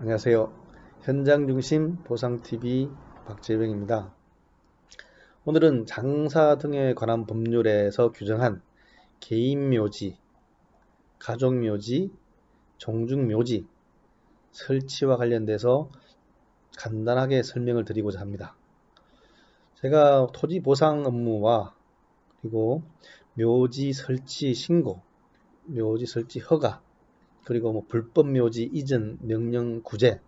안녕하세요. 현장중심 보상TV 박재병입니다. 오늘은 장사 등에 관한 법률에서 규정한 개인묘지, 가족묘지, 종중묘지 설치와 관련돼서 간단하게 설명을 드리고자 합니다. 제가 토지 보상 업무와 그리고 묘지 설치 신고, 묘지 설치 허가, 그리고 불법 묘지 이전 명령 구제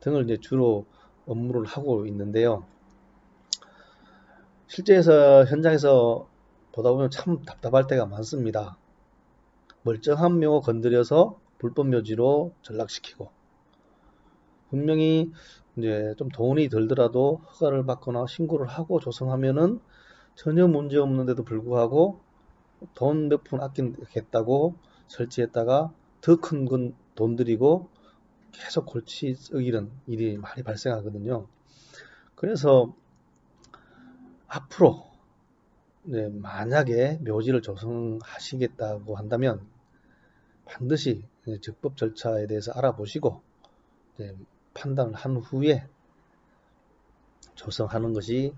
등을 이제 주로 업무를 하고 있는데요. 실제에서 현장에서 보다 보면 참 답답할 때가 많습니다. 멀쩡한 묘 건드려서 불법 묘지로 전락시키고, 분명히 이제 좀 돈이 들더라도 허가를 받거나 신고를 하고 조성하면은 전혀 문제 없는데도 불구하고 돈 몇 푼 아끼겠다고 설치했다가 더 큰 건 돈 들이고 계속 골치 썩이는 일이 많이 발생하거든요. 그래서 앞으로 만약에 묘지를 조성하시겠다고 한다면 반드시 적법 절차에 대해서 알아보시고 판단을 한 후에 조성하는 것이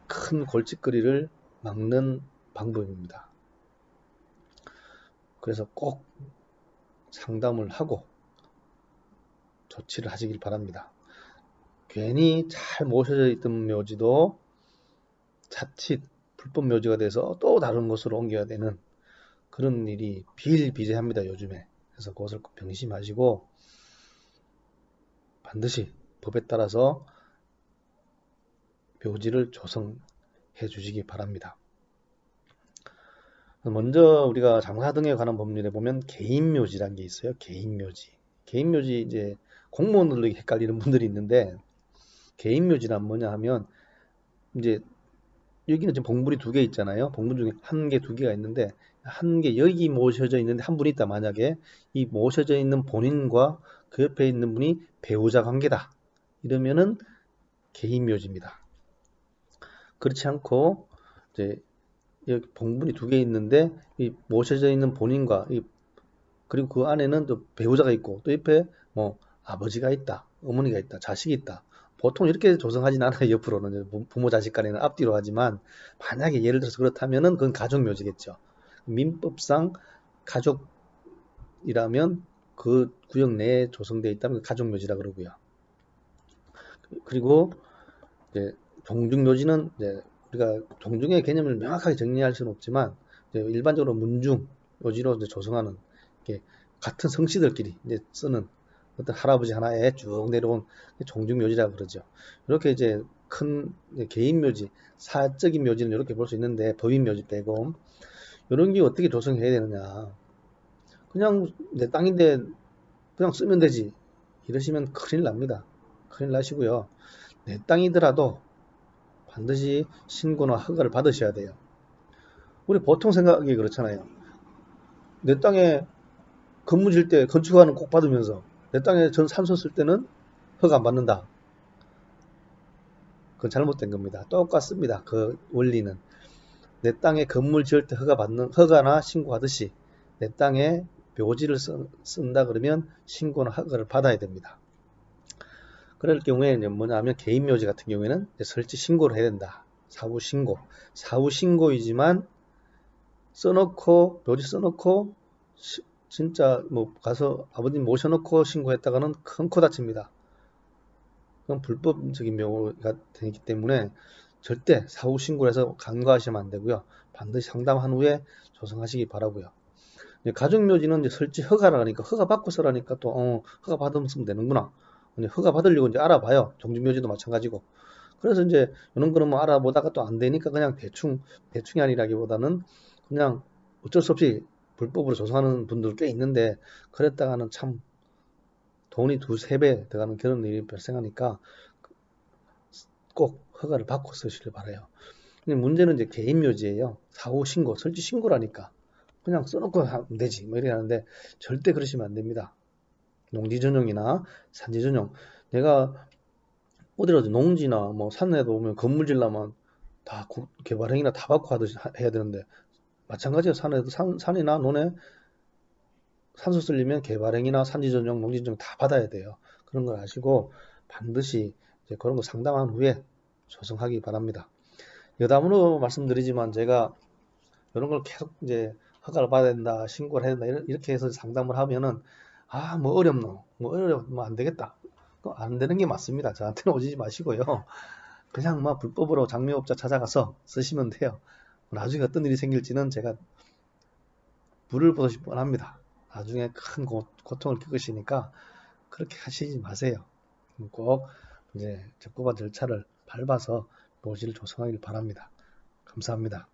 큰 골칫거리를 막는 방법입니다. 그래서 꼭 상담을 하고 조치를 하시길 바랍니다. 괜히 잘 모셔져 있던 묘지도 자칫 불법 묘지가 돼서 또 다른 곳으로 옮겨야 되는 그런 일이 비일비재합니다, 요즘에. 그래서 그것을 꼭 명심하시고 반드시 법에 따라서 묘지를 조성해 주시기 바랍니다. 먼저 우리가 장사 등에 관한 법률에 보면 개인묘지라는 게 있어요. 개인묘지. 개인묘지 이제 공무원들도 헷갈리는 분들이 있는데 개인묘지란 뭐냐 하면 이제 여기는 지금 봉분이 두 개 있잖아요. 봉분 중에 한 개, 두 개가 있는데 한 개 여기 모셔져 있는데 한 분이 있다. 만약에 이 모셔져 있는 본인과 그 옆에 있는 분이 배우자 관계다. 이러면은 개인묘지입니다. 그렇지 않고 이제 여기 봉분이 두 개 있는데 이 모셔져 있는 본인과 그리고 그 안에는 또 배우자가 있고 또 옆에 뭐 아버지가 있다, 어머니가 있다, 자식이 있다. 보통 이렇게 조성하진 않아요. 옆으로는 부모 자식 간에는 앞뒤로 하지만 만약에 예를 들어서 그렇다면은 그건 가족묘지겠죠. 민법상 가족이라면 그 구역 내에 조성되어 있다면 가족묘지라 그러고요. 그리고 이제 종중묘지는 이제 우리가 종중의 개념을 명확하게 정리할 수는 없지만 일반적으로 문중 묘지로 이제 조성하는 게 같은 성씨들끼리 이제 쓰는 어떤 할아버지 하나에 쭉 내려온 종중묘지라고 그러죠. 이렇게 이제 큰 개인 묘지, 사적인 묘지는 이렇게 볼 수 있는데 법인 묘지 빼고 이런 게 어떻게 조성해야 되느냐? 그냥 내 땅인데 그냥 쓰면 되지. 이러시면 큰일 납니다. 큰일 나시고요. 내 땅이더라도 반드시 신고나 허가를 받으셔야 돼요. 우리 보통 생각이 그렇잖아요. 내 땅에 건물 질 때 건축허가는 꼭 받으면서 내 땅에 전 산소 쓸 때는 허가 안 받는다. 그건 잘못된 겁니다. 똑같습니다. 그 원리는. 내 땅에 건물 지을 때 허가나 신고하듯이 내 땅에 묘지를 쓴다 그러면 신고나 허가를 받아야 됩니다. 그럴 경우에는 뭐냐 하면 개인 묘지 같은 경우에는 설치 신고를 해야 된다. 사후 신고. 사후 신고이지만 묘지 써놓고 진짜 뭐 가서 아버님 모셔놓고 신고했다가는 큰 코 다칩니다. 그건 불법적인 묘가 되기 때문에 절대 사후 신고를 해서 간과하시면 안 되고요. 반드시 상담한 후에 조성하시기 바라고요. 가족묘지는 이제 설치 허가라 하니까 허가 받고 쓰라니까 또 허가 받으면 쓰면 되는구나. 허가 받으려고 이제 알아봐요. 종주묘지도 마찬가지고. 그래서 이제 이런 거는 뭐 알아보다가 또 안 되니까 그냥 대충이 아니라기보다는 그냥 어쩔 수 없이 불법으로 조성하는 분들 꽤 있는데 그랬다가는 참 돈이 두세 배 들어가는 그런 일이 발생하니까 꼭 허가를 받고 쓰시길 바라요. 근데 문제는 이제 개인 묘지예요. 사후 신고, 설치 신고라니까 그냥 써놓고 하면 되지 뭐 이래 하는데 절대 그러시면 안 됩니다. 농지 전용이나 산지 전용. 내가 어디라도 농지나 뭐 산에도 오면 건물 지려면 다 개발행위나 다 받고 하듯이 해야 되는데 마찬가지예요. 산이나 논에 산소 쓸려면 개발행위나 산지조정, 농지조정 다 받아야 돼요. 그런 걸 아시고 반드시 이제 그런 거 상담한 후에 조성하기 바랍니다. 여담으로 말씀드리지만 제가 이런 걸 계속 이제 허가를 받아야 된다, 신고를 해야 된다 이렇게 해서 상담을 하면은 뭐 어렵노, 뭐 어려워, 안 되겠다. 안 되는 게 맞습니다. 저한테는 오지 마시고요. 그냥 불법으로 장매업자 찾아가서 쓰시면 돼요. 나중에 어떤 일이 생길지는 제가 불을 보듯이 뻔합니다. 나중에 큰 고통을 겪으시니까 그렇게 하시지 마세요. 꼭 이제 적법한 절차를 밟아서 묘지를 조성하길 바랍니다. 감사합니다.